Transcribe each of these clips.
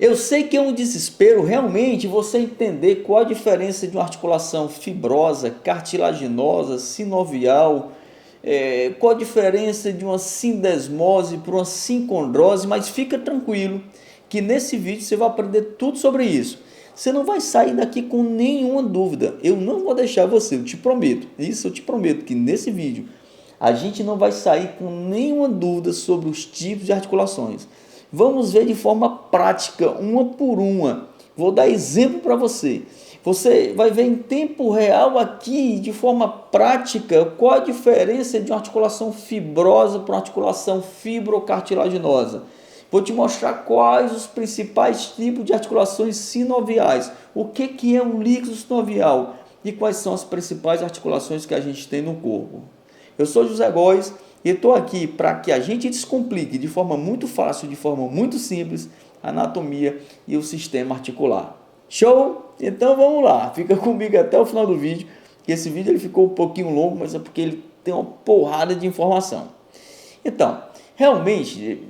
Eu sei que é um desespero realmente você entender qual a diferença de uma articulação fibrosa, cartilaginosa, sinovial, qual a diferença de uma sindesmose para uma sincondrose, mas fica tranquilo que nesse vídeo você vai aprender tudo sobre isso. Você não vai sair daqui com nenhuma dúvida. Eu não vou deixar você, eu te prometo. Isso eu te prometo que nesse vídeo a gente não vai sair com nenhuma dúvida sobre os tipos de articulações. Vamos ver de forma prática, uma por uma. Vou dar exemplo para você. Você vai ver em tempo real aqui, de forma prática, qual a diferença de uma articulação fibrosa para uma articulação fibrocartilaginosa. Vou te mostrar quais os principais tipos de articulações sinoviais. O que é um líquido sinovial e quais são as principais articulações que a gente tem no corpo. Eu sou José Góes e estou aqui para que a gente descomplique de forma muito fácil, de forma muito simples, a anatomia e o sistema articular. Show? Então vamos lá, fica comigo até o final do vídeo, que esse vídeo ele ficou um pouquinho longo, mas é porque ele tem uma porrada de informação. Então, realmente,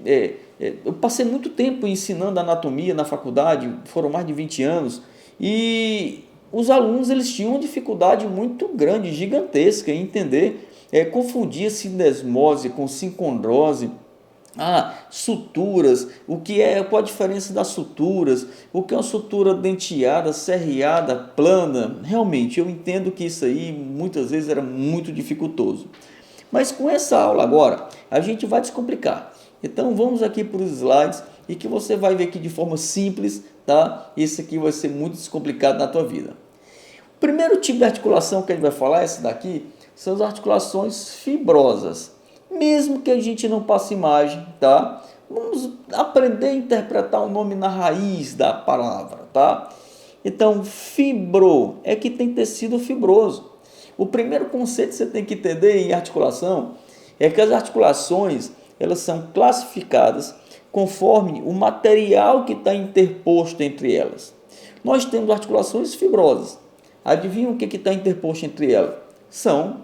eu passei muito tempo ensinando anatomia na faculdade, foram mais de 20 anos, e os alunos eles tinham uma dificuldade muito grande, gigantesca em entender, confundia sindesmose com sincondrose, suturas, qual a diferença das suturas, o que é uma sutura denteada, serreada, plana. Realmente, eu entendo que isso aí muitas vezes era muito dificultoso. Mas com essa aula agora, a gente vai descomplicar. Então vamos aqui para os slides e que você vai ver aqui de forma simples, tá? Isso aqui vai ser muito descomplicado na tua vida. O primeiro tipo de articulação que a gente vai falar, essa daqui, são as articulações fibrosas. Mesmo que a gente não passe imagem, tá? Vamos aprender a interpretar o nome na raiz da palavra, tá? Então, fibro é que tem tecido fibroso. O primeiro conceito que você tem que entender em articulação é que as articulações elas são classificadas conforme o material que está interposto entre elas. Nós temos articulações fibrosas. Adivinha o que está interposto entre elas?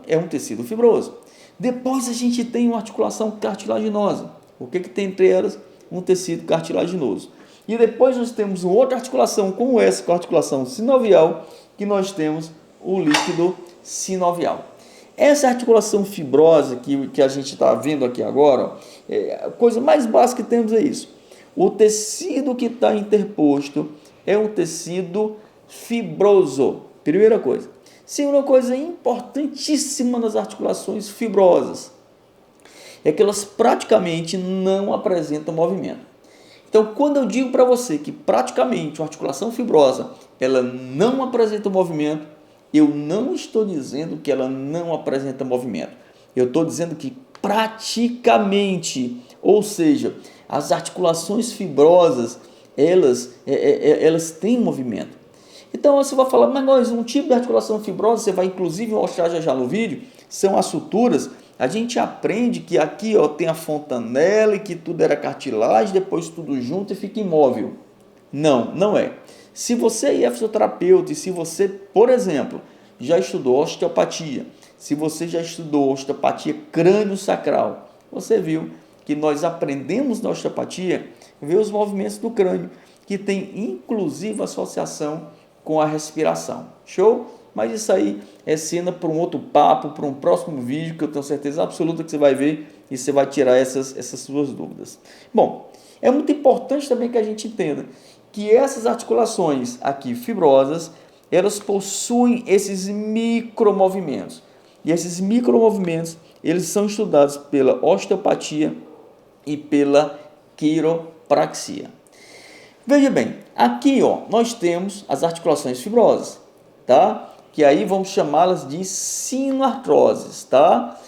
É um tecido fibroso. Depois a gente tem uma articulação cartilaginosa. O que tem entre elas? Um tecido cartilaginoso. E depois nós temos uma outra articulação como essa, com a articulação sinovial, que nós temos o líquido sinovial. Essa articulação fibrosa que a gente está vendo aqui agora, a coisa mais básica que temos é isso. O tecido que está interposto é um tecido fibroso. Primeira coisa. Segunda coisa importantíssima nas articulações fibrosas é que elas praticamente não apresentam movimento. Então, quando eu digo para você que praticamente uma articulação fibrosa ela não apresenta movimento, eu não estou dizendo que ela não apresenta movimento. Eu estou dizendo que praticamente, ou seja, as articulações fibrosas elas têm movimento. Então você vai falar, mas um tipo de articulação fibrosa, você vai inclusive mostrar já no vídeo, são as suturas. A gente aprende que aqui tem a fontanela e que tudo era cartilagem, depois tudo junto e fica imóvel. Não, não é. Se você é fisioterapeuta e se você, por exemplo, já estudou osteopatia, se você já estudou osteopatia crânio-sacral, você viu que nós aprendemos na osteopatia ver os movimentos do crânio, que tem inclusive associação com a respiração. Show? Mas isso aí é cena para um outro papo, para um próximo vídeo, que eu tenho certeza absoluta que você vai ver e você vai tirar essas suas dúvidas. Bom, é muito importante também que a gente entenda que essas articulações aqui fibrosas, elas possuem esses micromovimentos. E esses micromovimentos, eles são estudados pela osteopatia e pela quiropraxia. Veja bem, aqui nós temos as articulações fibrosas, tá? Que aí vamos chamá-las de sinoartroses, tá?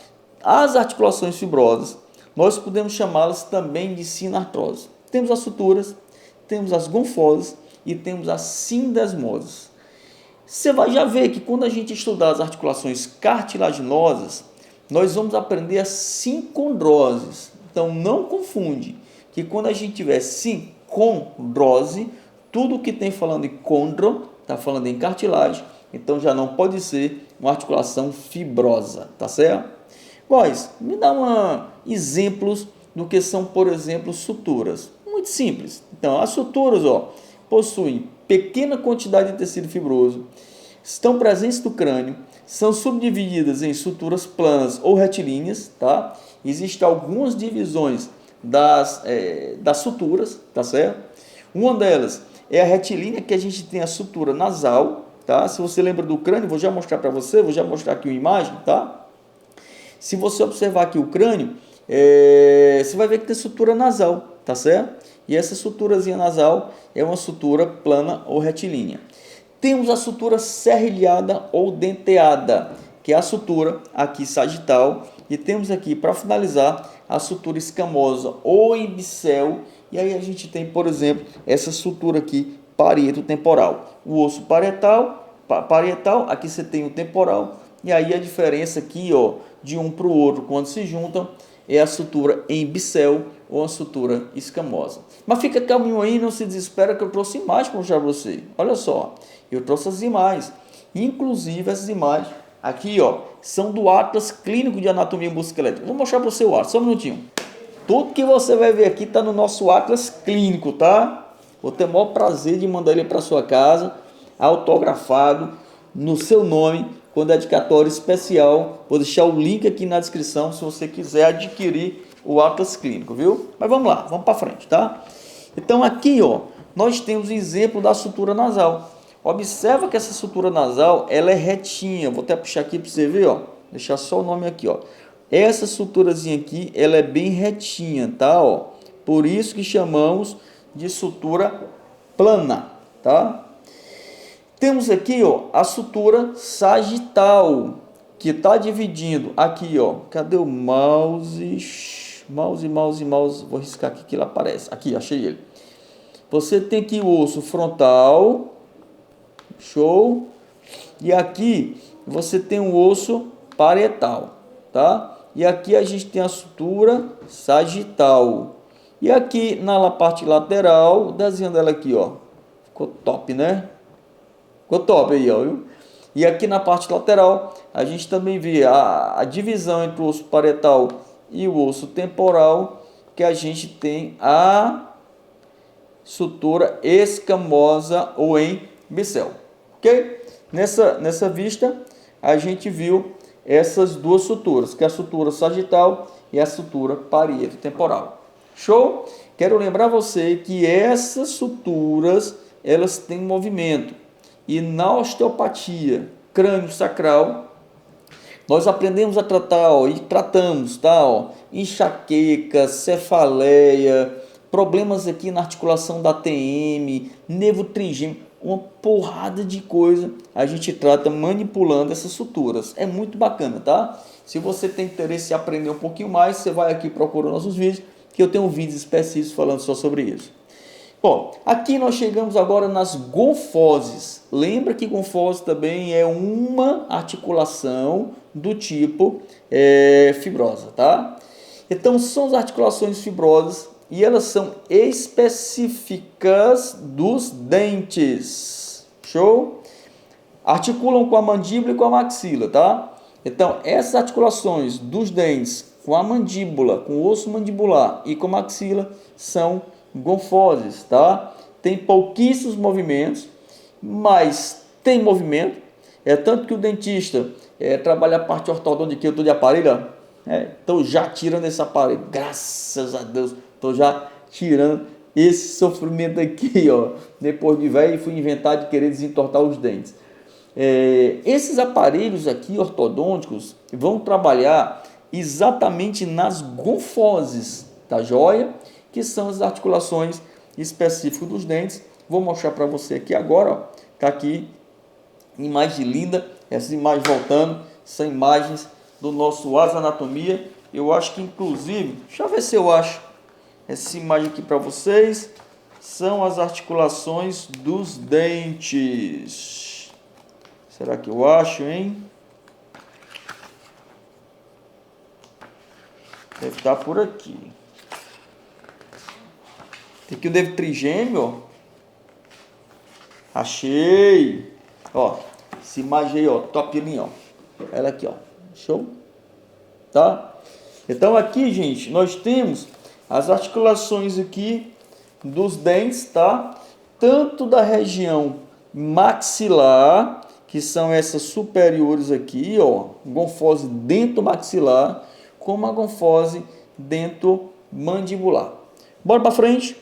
As articulações fibrosas, nós podemos chamá-las também de sinoartrose. Temos as suturas, temos as gonfoses e temos as sindesmoses. Você vai já ver que quando a gente estudar as articulações cartilaginosas, nós vamos aprender as sincondroses. Então não confunde que quando a gente tiver sincondrose, tudo que tem falando em condro, está falando em cartilagem, então já não pode ser uma articulação fibrosa, tá certo? Góes, me dá exemplos do que são, por exemplo, suturas. Muito muito simples. Então, as suturas, ó, possuem pequena quantidade de tecido fibroso, estão presentes no crânio, são subdivididas em suturas planas ou retilíneas, tá? Existem algumas divisões das suturas, tá certo? Uma delas é a retilínea, que a gente tem a sutura nasal, tá? Se você lembra do crânio, vou já mostrar para você, vou já mostrar aqui uma imagem, tá? Se você observar aqui o crânio, você vai ver que tem sutura nasal, tá certo? E essa suturazinha nasal é uma sutura plana ou retilínea. Temos a sutura serrilhada ou denteada, que é a sutura aqui sagital. E temos aqui, para finalizar, a sutura escamosa ou embicel. E aí a gente tem, por exemplo, essa sutura aqui, parieto-temporal. O osso parietal, aqui você tem o temporal. E aí a diferença aqui, ó, de um para o outro, quando se juntam, é a sutura embicel ou a sutura escamosa. Mas fica calminho aí, não se desespera, que eu trouxe imagens para mostrar para você. Olha só, eu trouxe as imagens. Inclusive, essas imagens aqui, ó, são do Atlas Clínico de Anatomia Musculoesquelética. Vou mostrar para você o Atlas, só um minutinho. Tudo que você vai ver aqui está no nosso Atlas Clínico, tá? Vou ter o maior prazer de mandar ele para sua casa, autografado, no seu nome, com dedicatório especial. Vou deixar o link aqui na descrição se você quiser adquirir o Atlas Clínico, viu? Mas vamos lá, vamos para frente, tá? Então aqui, ó, nós temos um exemplo da sutura nasal. Observa que essa sutura nasal, ela é retinha. Vou até puxar aqui para você ver, ó. Deixar só o nome aqui, ó. Essa suturazinha aqui, ela é bem retinha, tá? Ó. Por isso que chamamos de sutura plana, tá? Temos aqui, ó, a sutura sagital, que está dividindo aqui, ó. Cadê o mouse? Mouse. Vou riscar aqui que ele aparece. Aqui, achei ele. Você tem aqui o osso frontal. Show. E aqui você tem o osso parietal, tá? E aqui a gente tem a sutura sagital. E aqui na parte lateral, desenho dela aqui, ó. Ficou top, né? Ficou top aí, ó, viu? E aqui na parte lateral, a gente também vê a divisão entre o osso parietal e o osso temporal, que a gente tem a sutura escamosa ou embicel. Ok? Nessa vista, a gente viu essas duas suturas, que é a sutura sagital e a sutura parieto-temporal. Show? Quero lembrar você que essas suturas, elas têm movimento. E na osteopatia crânio-sacral, nós aprendemos a tratar, ó, e tratamos, tá, ó, enxaqueca, cefaleia, problemas aqui na articulação da TM, nervo trigêmeo, uma porrada de coisa a gente trata manipulando essas suturas. É muito bacana, tá? Se você tem interesse em aprender um pouquinho mais, você vai aqui procurar nossos vídeos, que eu tenho vídeos específicos falando só sobre isso. Bom, aqui nós chegamos agora nas gonfoses. Lembra que gonfose também é uma articulação do tipo fibrosa, tá? Então são as articulações fibrosas e elas são específicas dos dentes. Show? Articulam com a mandíbula e com a maxila, tá? Então essas articulações dos dentes com a mandíbula, com o osso mandibular e com a maxila são gonfoses, tá? Tem pouquíssimos movimentos, mas tem movimento. É tanto que o dentista trabalha a parte ortodôntica, eu estou de aparelho, estou já tirando esse aparelho, graças a Deus, estou já tirando esse sofrimento aqui, ó. Depois de velho, fui inventar de querer desentortar os dentes. Esses aparelhos aqui ortodônticos vão trabalhar exatamente nas gonfoses, tá joia? Que são as articulações específicas dos dentes. Vou mostrar para você aqui agora, ó. Tá aqui, imagem linda, essas imagens voltando, são imagens do nosso Asa Anatomia. Eu acho que inclusive, deixa eu ver se eu acho essa imagem aqui para vocês, são as articulações dos dentes. Será que eu acho, hein? Deve estar por aqui. Tem aqui o nervo trigêmeo, ó. Achei. Ó, essa imagem aí, ó, top linha, ó. Ela aqui, ó. Show? Tá? Então aqui, gente, nós temos as articulações aqui dos dentes, tá? Tanto da região maxilar, que são essas superiores aqui, ó, gonfose dento maxilar, como a gonfose dento mandibular. Bora para frente.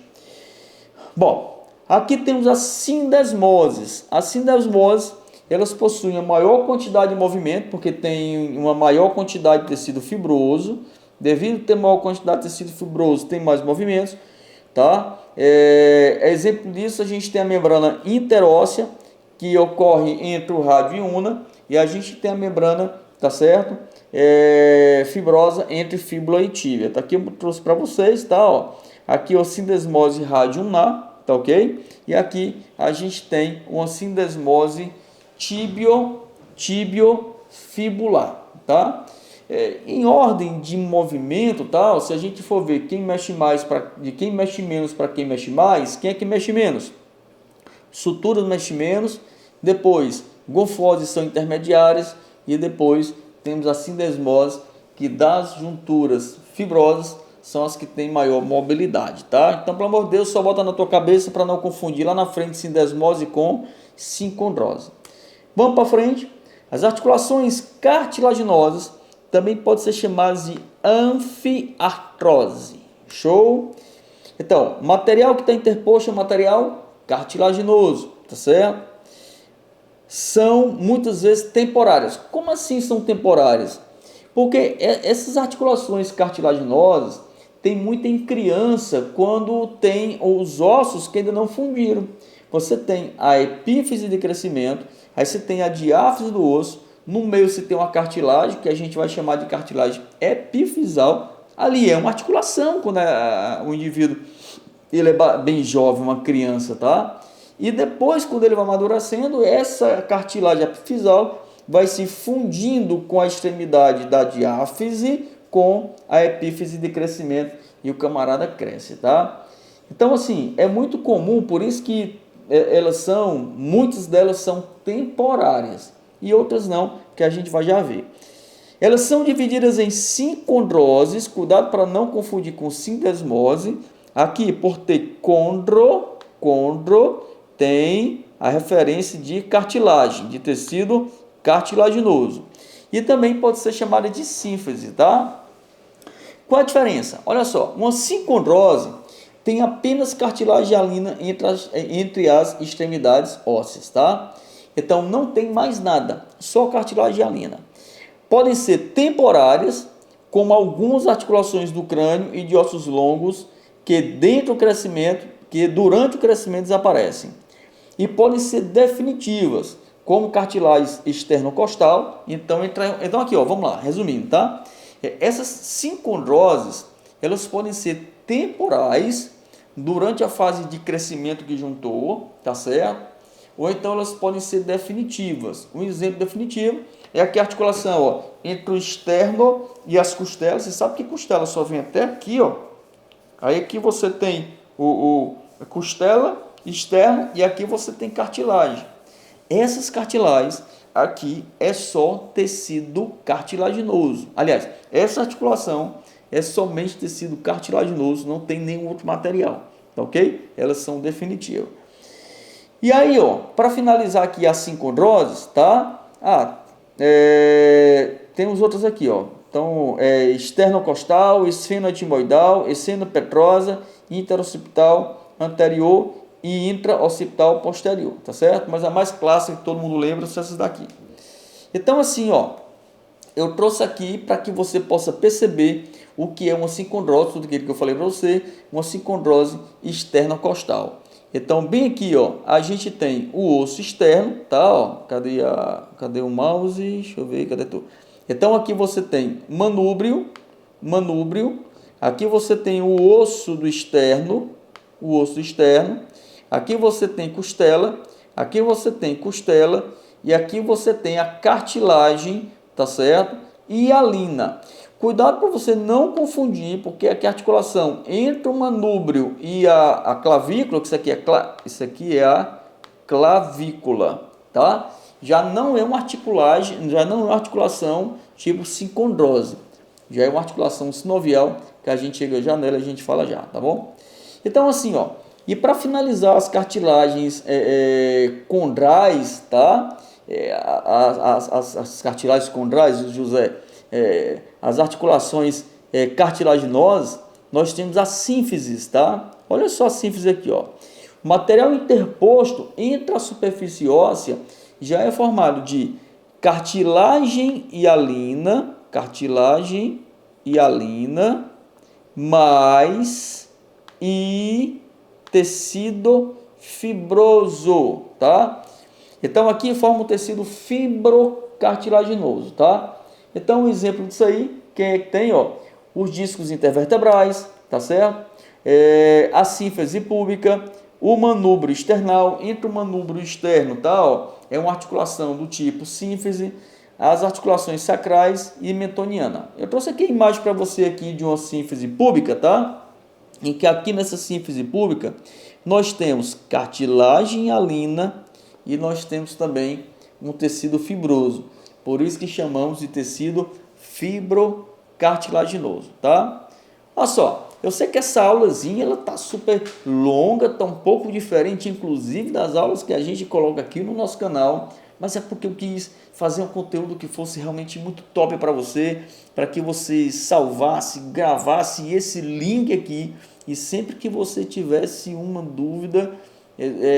Bom, aqui temos as sindesmoses. As sindesmoses, elas possuem a maior quantidade de movimento, porque tem uma maior quantidade de tecido fibroso. Devido a ter maior quantidade de tecido fibroso, tem mais movimentos, tá? Exemplo disso, a gente tem a membrana interóssea, que ocorre entre o rádio e una, e a gente tem a membrana, tá certo? Fibrosa entre fíbula e tíbia. Tá aqui eu trouxe para vocês, tá? Ó. Aqui a sindesmose rádio ulnar, tá ok? E aqui a gente tem uma sindesmose tibio-fibular, tá? Em ordem de movimento, tá? Se a gente for ver quem mexe mais de quem mexe menos para quem mexe mais, quem é que mexe menos? Suturas mexe menos, depois gonfoses são intermediárias e depois temos a sindesmose, que das junturas fibrosas são as que têm maior mobilidade, tá? Então, pelo amor de Deus, só bota na tua cabeça para não confundir lá na frente sindesmose com sincondrose. Vamos para frente. As articulações cartilaginosas também podem ser chamadas de anfiartrose. Show? Então, material que está interposto é material cartilaginoso, tá certo? São muitas vezes temporárias. Como assim são temporárias? Porque essas articulações cartilaginosas tem muito em criança, quando tem os ossos que ainda não fundiram. Você tem a epífise de crescimento, aí você tem a diáfise do osso, no meio você tem uma cartilagem, que a gente vai chamar de cartilagem epifisal. Ali é uma articulação, quando o indivíduo ele é bem jovem, uma criança, tá? E depois, quando ele vai amadurecendo, essa cartilagem epifisal vai se fundindo com a extremidade da diáfise, com a epífise de crescimento, e o camarada cresce, tá? Então, assim, é muito comum, por isso que muitas delas são temporárias, e outras não, que a gente vai já ver. Elas são divididas em sincondroses, cuidado para não confundir com sindesmose. Aqui, por ter condro tem a referência de cartilagem, de tecido cartilaginoso. E também pode ser chamada de sínfise, tá? Qual a diferença? Olha só, uma sincondrose tem apenas cartilagem hialina entre as extremidades ósseas, tá? Então não tem mais nada, só cartilagem hialina. Podem ser temporárias, como algumas articulações do crânio e de ossos longos que durante o crescimento desaparecem. E podem ser definitivas, como cartilagem externocostal. Então aqui, ó, vamos lá, resumindo, tá? Essas sincondroses, elas podem ser temporais durante a fase de crescimento que juntou, tá certo? Ou então elas podem ser definitivas. Um exemplo definitivo é aqui a articulação, ó, entre o externo e as costelas. Você sabe que costela só vem até aqui, ó. Aí aqui você tem a costela externo e aqui você tem cartilagem. Essas cartilagens aqui é só tecido cartilaginoso. Aliás, essa articulação é somente tecido cartilaginoso, não tem nenhum outro material, tá ok? Elas são definitivas. E aí, ó, para finalizar aqui as sincondroses, tá? Temos outras aqui, ó. Então, esternocostal, esfenoetimoidal, esfenopetrosa, interoccipital anterior e intraoccipital posterior, tá certo? Mas a mais clássica que todo mundo lembra são essas daqui. Então, assim, ó, eu trouxe aqui para que você possa perceber o que é uma sincondrose, tudo aquilo que eu falei para você, uma sincondrose externocostal. Então, bem aqui, ó, a gente tem o osso externo, tá? Ó, cadê o mouse? Deixa eu ver, cadê tu? Então, aqui você tem manúbrio. Aqui você tem o osso do externo, Aqui você tem costela, e aqui você tem a cartilagem, tá certo? E a hialina. Cuidado para você não confundir, porque aqui a articulação entre o manúbrio e a clavícula, que isso aqui é a clavícula, tá? Já não é uma articulação tipo sincondrose, já é uma articulação sinovial, que a gente chega já nela, a gente fala já, tá bom? Então assim, ó, E para finalizar as cartilagens condrais, tá? As cartilagens condrais, José, as articulações cartilaginosas, nós temos as sínfises, tá? Olha só a sínfise aqui, ó. O material interposto entre a superfície óssea já é formado de cartilagem hialina, mais e tecido fibroso, tá? Então aqui forma um tecido fibrocartilaginoso, tá? Então um exemplo disso aí, quem é que tem, ó? Os discos intervertebrais, tá certo? A sínfise púbica, o manúbrio external, entre o manúbrio externo, tá? Ó, é uma articulação do tipo sínfise, as articulações sacrais e mentoniana. Eu trouxe aqui a imagem para você aqui de uma sínfise púbica, tá? Em que aqui nessa sínfise púbica nós temos cartilagem hialina e nós temos também um tecido fibroso. Por isso que chamamos de tecido fibrocartilaginoso, tá? Olha só, eu sei que essa aulazinha ela tá super longa, tá um pouco diferente inclusive das aulas que a gente coloca aqui no nosso canal, mas é porque eu quis fazer um conteúdo que fosse realmente muito top para você, para que você salvasse, gravasse esse link aqui e sempre que você tivesse uma dúvida,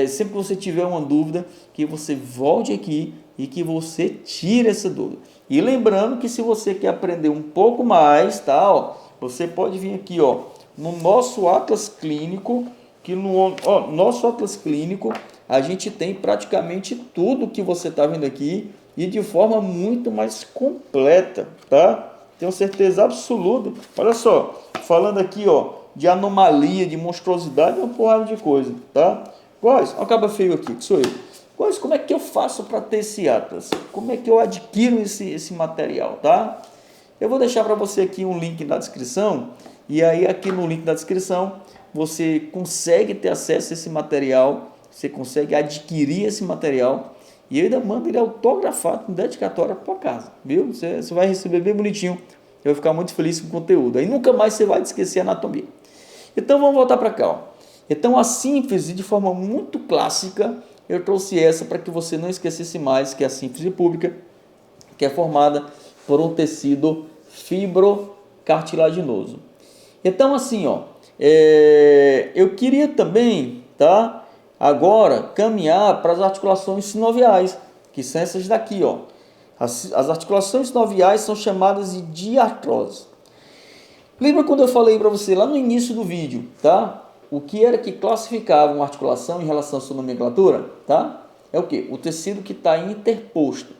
sempre que você tiver uma dúvida, que você volte aqui e que você tire essa dúvida. E lembrando que se você quer aprender um pouco mais, tá, ó, você pode vir aqui, ó, no nosso Atlas Clínico, que no nosso Atlas Clínico a gente tem praticamente tudo que você está vendo aqui e de forma muito mais completa, tá? Tenho certeza absoluta. Olha só, falando aqui, ó, de anomalia, de monstruosidade, uma porrada de coisa, tá? Góis, acaba feio aqui, que sou eu. Góis, como é que eu faço para ter esse Atlas? Como é que eu adquiro esse material, tá? Eu vou deixar para você aqui um link na descrição, e aí aqui no link da descrição você consegue ter acesso a esse material, você consegue adquirir esse material, e eu ainda mando ele autografado com dedicatória para casa, viu? Você vai receber bem bonitinho, eu vou ficar muito feliz com o conteúdo, aí nunca mais você vai esquecer a anatomia. Então vamos voltar para cá, ó. Então a sínfise, de forma muito clássica, eu trouxe essa para que você não esquecesse mais, que é a sínfise púbica, que é formada por um tecido fibrocartilaginoso. Então assim, ó, eu queria também, tá, agora caminhar para as articulações sinoviais, que são essas daqui, ó. As articulações sinoviais são chamadas de diartrose. Lembra quando eu falei para você lá no início do vídeo, tá? O que era que classificava uma articulação em relação à sua nomenclatura, tá? É o que? O tecido que está interposto.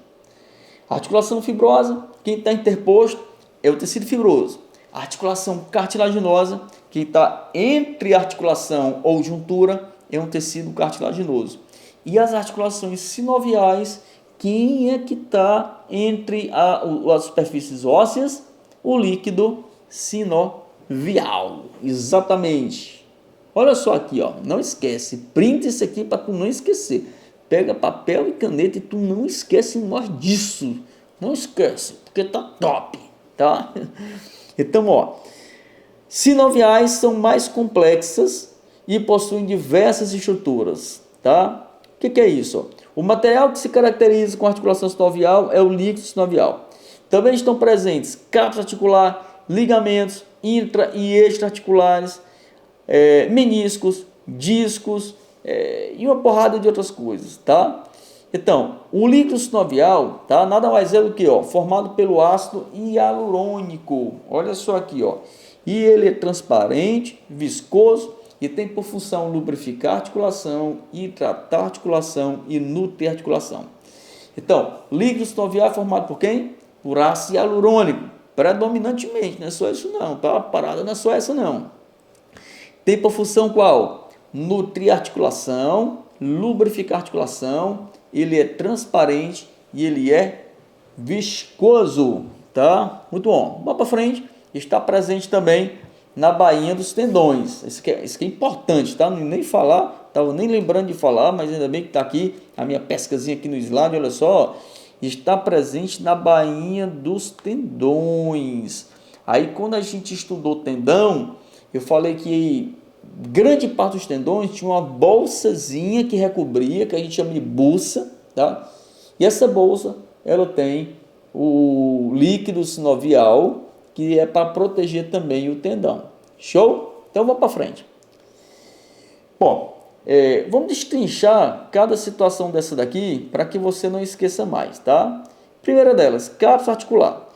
A articulação fibrosa, quem está interposto é o tecido fibroso. A articulação cartilaginosa, quem está entre articulação ou juntura, é um tecido cartilaginoso. E as articulações sinoviais, quem é que está entre as superfícies ósseas? O líquido sinovial. Exatamente. Olha só aqui, ó. Não esquece. Printa isso aqui para tu não esquecer. Pega papel e caneta e tu não esquece mais disso. Não esquece, porque tá top, tá? Então, ó, sinoviais são mais complexas e possuem diversas estruturas, tá? O que é isso? Ó? O material que se caracteriza com a articulação sinovial é o líquido sinovial. Também estão presentes cápsula articular, ligamentos intra e extra-articulares, meniscos, discos e uma porrada de outras coisas, tá? Então, o líquido sinovial, tá, nada mais é do que, ó, formado pelo ácido hialurônico. Olha só aqui, ó. E ele é transparente, viscoso e tem por função lubrificar a articulação, hidratar a articulação e nutrir a articulação. Então, líquido sinovial é formado por quem? Por ácido hialurônico, predominantemente, não é só isso não, tá? A parada não é só essa não. Tem por função qual? Nutrir a articulação, lubrificar a articulação, ele é transparente e ele é viscoso, tá? Muito bom. Vamos para frente. Está presente também na bainha dos tendões. Isso que é importante, tá? Nem falar, estava nem lembrando de falar, mas ainda bem que está aqui a minha pescazinha aqui no slide, olha só. Está presente na bainha dos tendões. Aí quando a gente estudou tendão, eu falei que grande parte dos tendões tinha uma bolsazinha que recobria, que a gente chama de buça, tá? E essa bolsa, ela tem o líquido sinovial, que é para proteger também o tendão. Show? Então vamos para frente. Bom, vamos destrinchar cada situação dessa daqui para que você não esqueça mais, tá? Primeira delas, cápsula articular.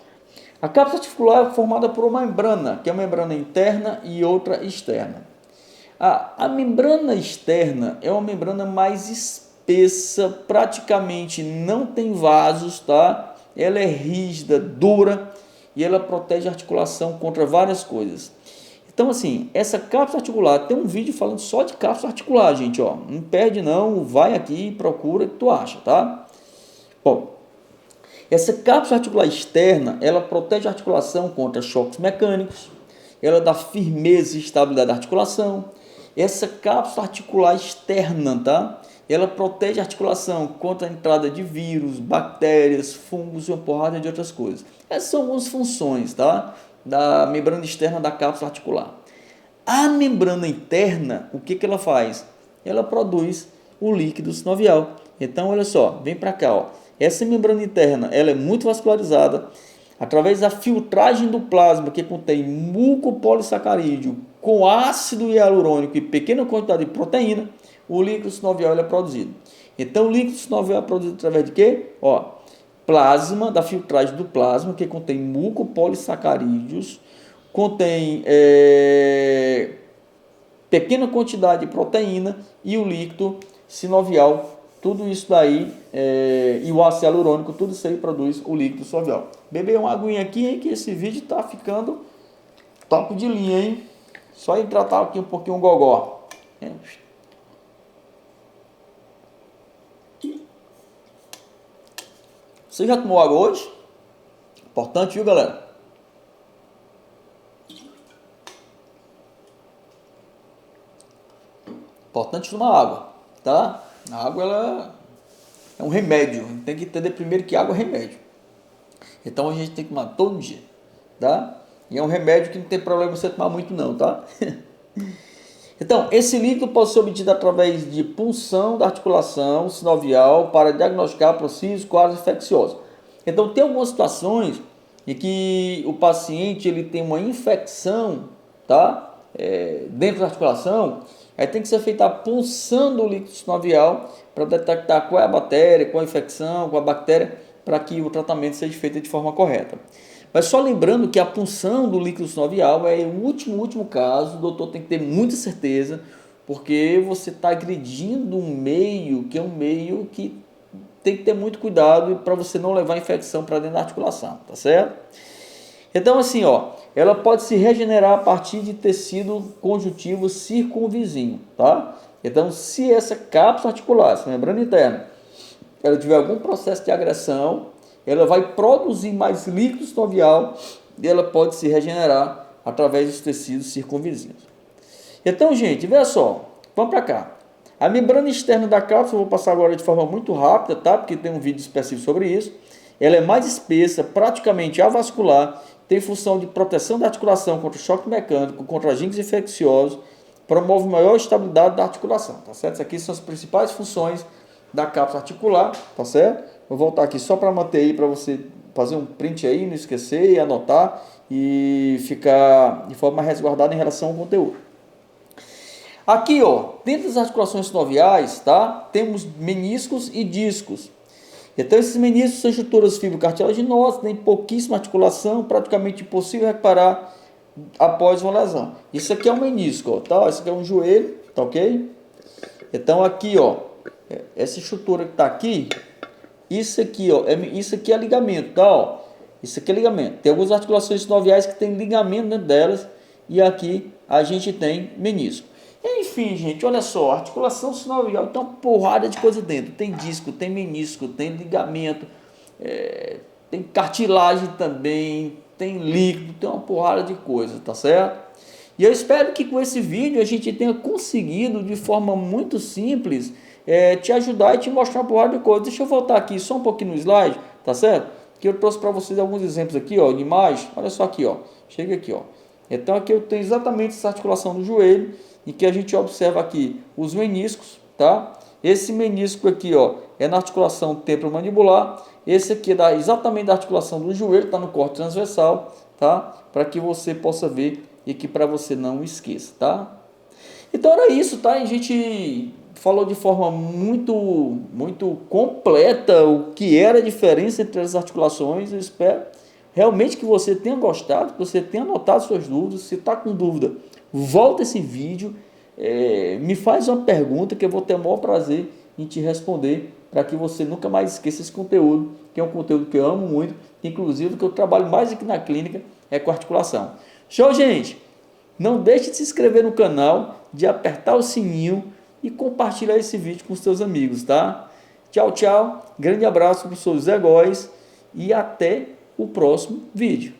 A cápsula articular é formada por uma membrana, que é uma membrana interna e outra externa. A membrana externa é uma membrana mais espessa, praticamente não tem vasos, tá? Ela é rígida, dura e ela protege a articulação contra várias coisas. Então, assim, essa cápsula articular, tem um vídeo falando só de cápsula articular, gente, ó. Não perde não, vai aqui e procura o que tu acha, tá? Bom, essa cápsula articular externa, ela protege a articulação contra choques mecânicos, ela dá firmeza e estabilidade à articulação. Essa cápsula articular externa, tá? Ela protege a articulação contra a entrada de vírus, bactérias, fungos e uma porrada de outras coisas. Essas são algumas funções, tá? Da membrana externa da cápsula articular. A membrana interna, o que ela faz? Ela produz o líquido sinovial. Então, olha só, vem para cá, ó. Essa membrana interna, ela é muito vascularizada. Através da filtragem do plasma, que contém mucopolissacarídeo com ácido hialurônico e pequena quantidade de proteína, o líquido sinovial é produzido. Então, o líquido sinovial é produzido através de quê? Ó, plasma, da filtragem do plasma, que contém mucopolissacarídeos, contém pequena quantidade de proteína e o líquido sinovial. Tudo isso daí, e o ácido hialurônico, tudo isso aí produz o líquido sinovial. Beber uma aguinha aqui, hein, que esse vídeo está ficando top de linha, hein? Só hidratar aqui um pouquinho o gogó. Você já tomou água hoje? Importante, viu, galera? Importante tomar água, tá? A água, ela é um remédio. A gente tem que entender primeiro que água é remédio. Então a gente tem que tomar todo dia, tá? E é um remédio que não tem problema você tomar muito não, tá? Então, esse líquido pode ser obtido através de punção da articulação sinovial para diagnosticar possíveis quadros infecciosos. Então, tem algumas situações em que o paciente ele tem uma infecção, tá? Dentro da articulação, aí tem que ser feita a punção do líquido sinovial para detectar qual é a bactéria, qual é a infecção, qual é a bactéria, para que o tratamento seja feito de forma correta. Mas só lembrando que a punção do líquido sinovial é o último caso, o doutor tem que ter muita certeza, porque você está agredindo um meio que é um meio que tem que ter muito cuidado para você não levar infecção para dentro da articulação, tá certo? Então assim, ó, ela pode se regenerar a partir de tecido conjuntivo circunvizinho, tá? Então se essa cápsula articular, essa membrana interna, ela tiver algum processo de agressão, ela vai produzir mais líquido sinovial e ela pode se regenerar através dos tecidos circunvizinhos. Então, gente, veja só, vamos para cá. A membrana externa da cápsula, vou passar agora de forma muito rápida, tá? Porque tem um vídeo específico sobre isso. Ela é mais espessa, praticamente avascular, tem função de proteção da articulação contra o choque mecânico, contra agentes infecciosos, promove maior estabilidade da articulação, tá certo? Essas aqui são as principais funções da cápsula articular, tá certo? Vou voltar aqui só para manter aí, para você fazer um print aí, não esquecer e anotar e ficar de forma resguardada em relação ao conteúdo. Aqui, ó, dentro das articulações sinoviais, tá? Temos meniscos e discos. Então, esses meniscos são estruturas fibrocartilaginosas, tem pouquíssima articulação, praticamente impossível reparar após uma lesão. Isso aqui é um menisco, ó, tá? Isso aqui é um joelho, tá ok? Então, aqui, ó, essa estrutura que está aqui, isso aqui, ó, isso aqui é ligamento, tá? Ó, isso aqui é ligamento. Tem algumas articulações sinoviais que tem ligamento dentro delas e aqui a gente tem menisco. Enfim, gente, olha só, a articulação sinovial tem uma porrada de coisa dentro. Tem disco, tem menisco, tem ligamento, tem cartilagem também, tem líquido, tem uma porrada de coisa, tá certo? E eu espero que com esse vídeo a gente tenha conseguido, de forma muito simples, te ajudar e te mostrar uma porrada de coisa. Deixa eu voltar aqui só um pouquinho no slide, tá certo? Que eu trouxe para vocês alguns exemplos aqui, ó, de imagem. Olha só aqui, ó. Chega aqui, ó. Então aqui eu tenho exatamente essa articulação do joelho em que a gente observa aqui os meniscos, tá? Esse menisco aqui, ó, é na articulação temporomandibular. Esse aqui é exatamente da articulação do joelho, está no corte transversal, tá? Para que você possa ver e que para você não esqueça, tá? Então era isso, tá? A gente falou de forma muito completa o que era a diferença entre as articulações. Eu espero realmente que você tenha gostado, que você tenha anotado suas dúvidas. Se está com dúvida, volta esse vídeo, me faz uma pergunta que eu vou ter o maior prazer em te responder, para que você nunca mais esqueça esse conteúdo, que é um conteúdo que eu amo muito, inclusive que eu trabalho mais aqui na clínica é com articulação. Show, gente? Não deixe de se inscrever no canal, de apertar o sininho e compartilhar esse vídeo com os seus amigos, tá? Tchau, tchau. Grande abraço, professor Zé Góes, e até o próximo vídeo.